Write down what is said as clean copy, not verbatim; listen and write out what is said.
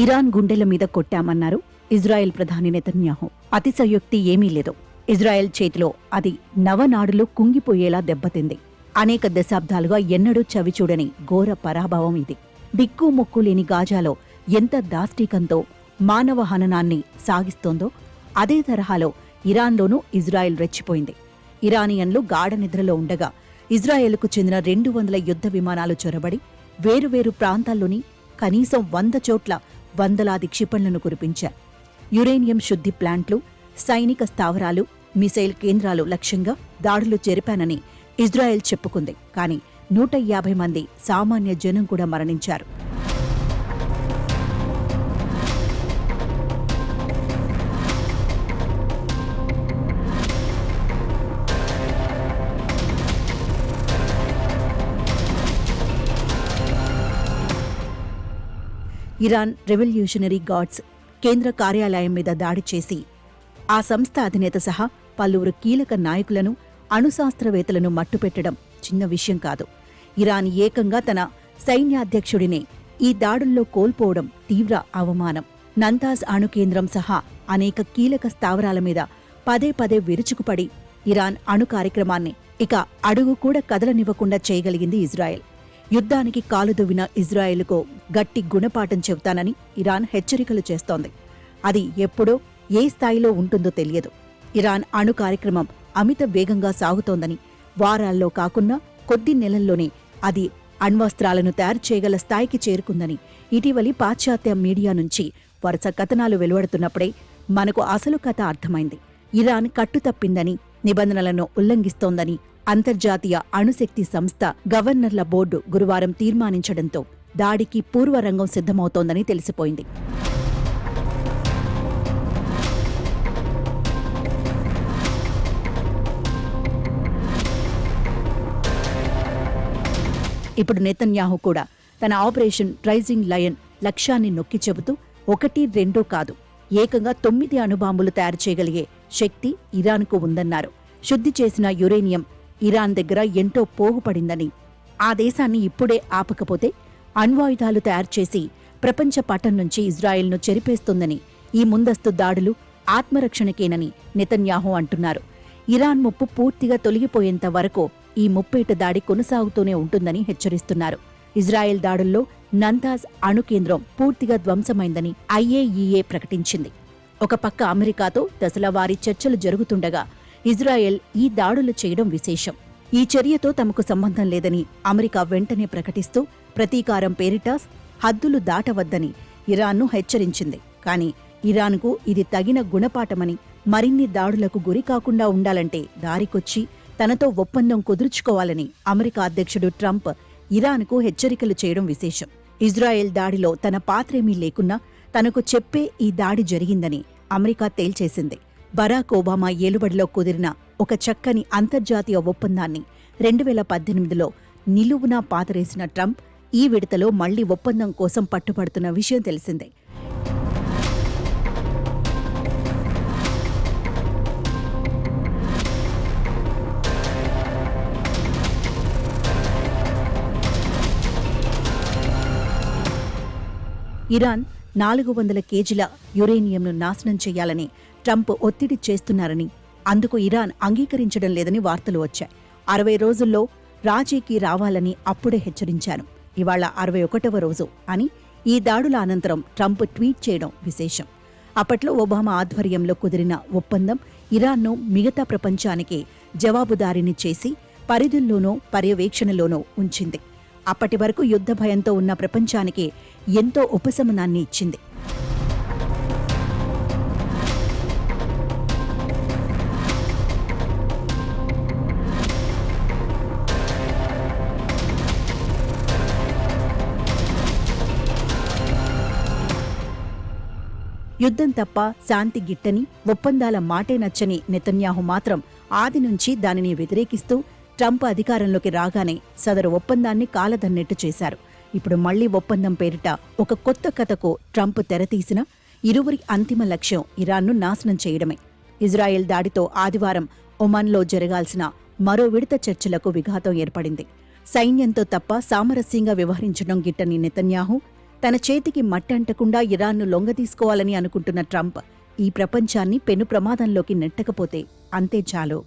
Iran గుండెల మీద కొట్టామన్నారు Israel ప్రధాని నెతన్యాహు. అతిశయోక్తి ఏమీ లేదు. ఇజ్రాయెల్ చేతిలో అది నవనాడులు కుంగిపోయేలా దెబ్బతింది. అనేక దశాబ్దాలుగా ఎన్నడూ చవిచూడని ఘోర పరాభవం ఇది. దిక్కు మొక్కు లేని గాజాలో ఎంత దాష్టీకంతో మానవ హననాన్ని సాగిస్తోందో అదే తరహాలో ఇరాన్లోనూ ఇజ్రాయెల్ రెచ్చిపోయింది. ఇరానియన్లు గాఢ నిద్రలో ఉండగా ఇజ్రాయెల్కు చెందిన 200 యుద్ధ విమానాలు చొరబడి వేరువేరు ప్రాంతాల్లోని కనీసం 100 చోట్ల వందలాది క్షిపణులను కురిపించారు. యురేనియం శుద్ధి ప్లాంట్లు, సైనిక స్థావరాలు, మిసైల్ కేంద్రాలు లక్ష్యంగా దాడులు జరిపానని ఇజ్రాయెల్ చెప్పుకుంది. కానీ 150 మంది సామాన్య జనం కూడా మరణించారు. ఇరాన్ రెవల్యూషనరీ గార్డ్స్ కేంద్ర కార్యాలయం మీద దాడి చేసి ఆ సంస్థ అధినేత సహా పలువురు కీలక నాయకులను, అణుశాస్త్రవేత్తలను మట్టుపెట్టడం చిన్న విషయం కాదు. ఇరాన్ ఏకంగా తన సైన్యాధ్యక్షుడినే ఈ దాడుల్లో కోల్పోవడం తీవ్ర అవమానం. నంతాజ్ అణుకేంద్రం సహా అనేక కీలక స్థావరాల మీద పదే పదే విరుచుకుపడి ఇరాన్ అణు కార్యక్రమాన్ని ఇక అడుగు కూడా కదలనివ్వకుండా చేయగలిగింది ఇజ్రాయెల్. యుద్ధానికి కాలుదువ్విన ఇజ్రాయెల్కు గట్టి గుణపాఠం చెబుతానని ఇరాన్ హెచ్చరికలు చేస్తోంది. అది ఎప్పుడో ఏ స్థాయిలో ఉంటుందో తెలియదు. ఇరాన్ అణు కార్యక్రమం అమిత వేగంగా సాగుతోందని, వారాల్లో కాకున్నా కొద్ది నెలల్లోనే అది అణ్వస్త్రాలను తయారు చేయగల స్థాయికి చేరుకుందని ఇటీవలి పాశ్చాత్య మీడియా నుంచి వరుస కథనాలు వెలువడుతున్నప్పుడే మనకు అసలు కథ అర్థమైంది. ఇరాన్ కట్టుతప్పిందని, నిబంధనలను ఉల్లంఘిస్తోందని అంతర్జాతీయ అణుశక్తి సంస్థ గవర్నర్ల బోర్డు గురువారం తీర్మానించడంతో దాడికి పూర్వరంగం సిద్ధమవుతోందని తెలిసిపోయింది. ఇప్పుడు నెతన్యాహు కూడా తన ఆపరేషన్ రైజింగ్ లయన్ లక్ష్యాన్ని నొక్కి చెబుతూ 1-2 కాదు, ఏకంగా 9 అణుబాంబులు తయారు చేయగలిగే శక్తి ఇరాన్కు ఉందన్నారు. శుద్ధి చేసిన యురేనియం ఇరాన్ దగ్గర ఎంతో పోగుపడిందని, ఆ దేశాన్ని ఇప్పుడే ఆపకపోతే అణ్వాయుధాలు తయారు చేసి ప్రపంచ పటం నుంచి ఇజ్రాయెల్ను చెరిపేస్తుందని, ఈ ముందస్తు దాడులు ఆత్మరక్షణకేనని నెతన్యాహు అంటున్నారు. ఇరాన్ ముప్పు పూర్తిగా తొలగిపోయేంత వరకు ఈ ముప్పేట దాడి కొనసాగుతూనే ఉంటుందని హెచ్చరిస్తున్నారు. ఇజ్రాయెల్ దాడుల్లో నంతాజ్ అణు కేంద్రం పూర్తిగా ధ్వంసమైందని IAEA ప్రకటించింది. ఒక పక్క అమెరికాతో దశలవారీ చర్చలు జరుగుతుండగా ఇజ్రాయెల్ ఈ దాడులు చేయడం విశేషం. ఈ చర్యతో తమకు సంబంధం లేదని అమెరికా వెంటనే ప్రకటిస్తూ ప్రతీకారం పేరిట హద్దులు దాటవద్దని ఇరాన్ను హెచ్చరించింది. కానీ ఇరాన్కు ఇది తగిన గుణపాఠమని, మరిన్ని దాడులకు గురికాకుండా ఉండాలంటే దారికొచ్చి తనతో ఒప్పందం కుదుర్చుకోవాలని అమెరికా అధ్యక్షుడు ట్రంప్ ఇరాన్కు హెచ్చరికలు చేయడం విశేషం. ఇజ్రాయెల్ దాడిలో తన పాత్రేమీ లేకున్నా తనకు చెప్పే ఈ దాడి జరిగిందని అమెరికా తేల్చేసింది. బరాక్ ఒబామా ఏలుబడిలో కుదిరిన ఒక చక్కని అంతర్జాతీయ ఒప్పందాన్ని 2018లో నిలువునా పాతరేసిన ట్రంప్ ఈ విడతలో మళ్లీ ఒప్పందం కోసం పట్టుపడుతున్న విషయం తెలిసిందే. ఇరాన్ 400 కేజీల యురేనియంను నాశనం చేయాలని ట్రంప్ ఒత్తిడి చేస్తున్నారని, అందుకు ఇరాన్ అంగీకరించడం లేదని వార్తలు వచ్చాయి. 60 రోజుల్లో రాజీకి రావాలని అప్పుడే హెచ్చరించాను. ఇవాళ 61వ రోజు అని ఈ దాడుల అనంతరం ట్రంప్ ట్వీట్ చేయడం విశేషం. అప్పట్లో ఒబామా ఆధ్వర్యంలో కుదిరిన ఒప్పందం ఇరాన్ను మిగతా ప్రపంచానికి జవాబుదారీని చేసి పరిధుల్లోనూ పర్యవేక్షణలోనూ ఉంచింది. అప్పటి వరకు యుద్ధ భయంతో ఉన్న ప్రపంచానికి ఎంతో ఉపశమనాన్ని ఇచ్చింది. యుద్ధం తప్ప శాంతి గిట్టని, ఒప్పందాల మాటే నచ్చని నెతన్యాహు మాత్రం ఆది నుంచి దానిని వ్యతిరేకిస్తూ ట్రంప్ అధికారంలోకి రాగానే సదరు ఒప్పందాన్ని కాలదన్నట్టు చేశారు. ఇప్పుడు మళ్లీ ఒప్పందం పేరిట ఒక కొత్త కథకు ట్రంప్ తెరతీసిన ఇరువురి అంతిమ లక్ష్యం ఇరాన్ను నాశనం చేయడమే. ఇజ్రాయెల్ దాడితో ఆదివారం ఒమన్లో జరగాల్సిన మరో విడత చర్చలకు విఘాతం ఏర్పడింది. సైన్యంతో తప్ప సామరస్యంగా వ్యవహరించడం గిట్టని నెతన్యాహు తన చేతికి మట్టంటకుండా ఇరాన్ను లొంగదీసుకోవాలని అనుకుంటున్న ట్రంప్ ఈ ప్రపంచాన్ని పెను ప్రమాదంలోకి నెట్టకపోతే అంతే చాలు.